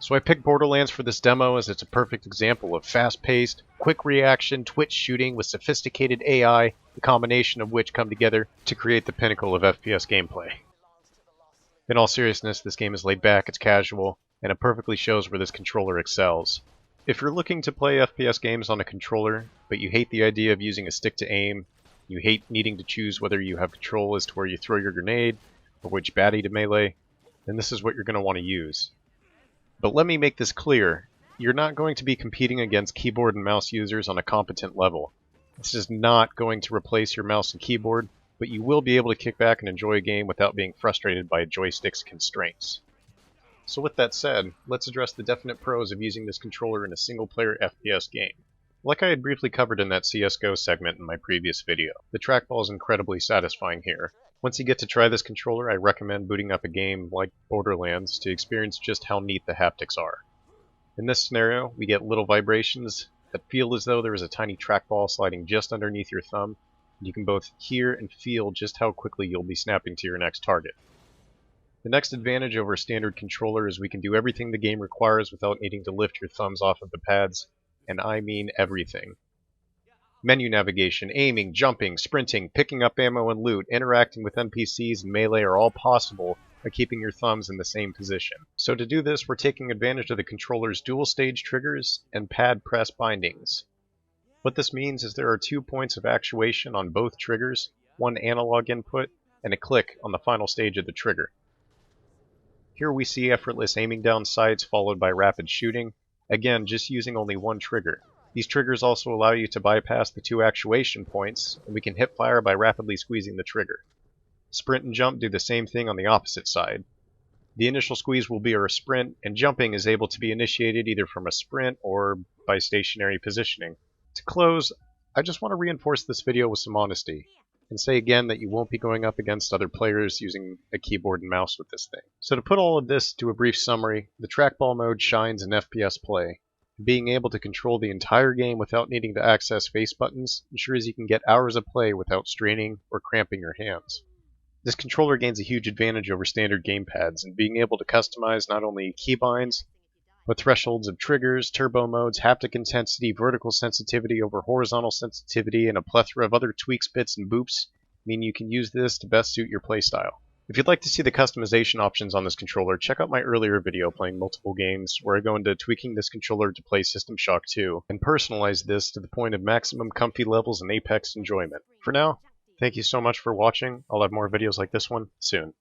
So I picked Borderlands for this demo as it's a perfect example of fast-paced, quick reaction, twitch shooting with sophisticated AI, the combination of which come together to create the pinnacle of FPS gameplay. In all seriousness, this game is laid back, it's casual, and it perfectly shows where this controller excels. If you're looking to play FPS games on a controller, but you hate the idea of using a stick to aim, you hate needing to choose whether you have control as to where you throw your grenade, or which baddie to melee, then this is what you're going to want to use. But let me make this clear, you're not going to be competing against keyboard and mouse users on a competent level. This is not going to replace your mouse and keyboard, but you will be able to kick back and enjoy a game without being frustrated by a joystick's constraints. So with that said, let's address the definite pros of using this controller in a single-player FPS game. Like I had briefly covered in that CSGO segment in my previous video, the trackball is incredibly satisfying here. Once you get to try this controller, I recommend booting up a game like Borderlands to experience just how neat the haptics are. In this scenario, we get little vibrations that feel as though there is a tiny trackball sliding just underneath your thumb, and you can both hear and feel just how quickly you'll be snapping to your next target. The next advantage over a standard controller is we can do everything the game requires without needing to lift your thumbs off of the pads, and I mean everything. Menu navigation, aiming, jumping, sprinting, picking up ammo and loot, interacting with NPCs and melee are all possible by keeping your thumbs in the same position. So to do this, we're taking advantage of the controller's dual stage triggers and pad press bindings. What this means is there are 2 points of actuation on both triggers, one analog input, and a click on the final stage of the trigger. Here we see effortless aiming down sights followed by rapid shooting, again just using only one trigger. These triggers also allow you to bypass the 2 actuation points, and we can hip fire by rapidly squeezing the trigger. Sprint and jump do the same thing on the opposite side. The initial squeeze will be our sprint, and jumping is able to be initiated either from a sprint or by stationary positioning. To close, I just want to reinforce this video with some honesty, and say again that you won't be going up against other players using a keyboard and mouse with this thing. So to put all of this to a brief summary, the trackball mode shines in FPS play. Being able to control the entire game without needing to access face buttons ensures you can get hours of play without straining or cramping your hands. This controller gains a huge advantage over standard gamepads in being able to customize not only keybinds, but thresholds of triggers, turbo modes, haptic intensity, vertical sensitivity over horizontal sensitivity, and a plethora of other tweaks, bits, and boops mean you can use this to best suit your playstyle. If you'd like to see the customization options on this controller, check out my earlier video playing multiple games where I go into tweaking this controller to play System Shock 2 and personalize this to the point of maximum comfy levels and apex enjoyment. For now, thank you so much for watching. I'll have more videos like this one soon.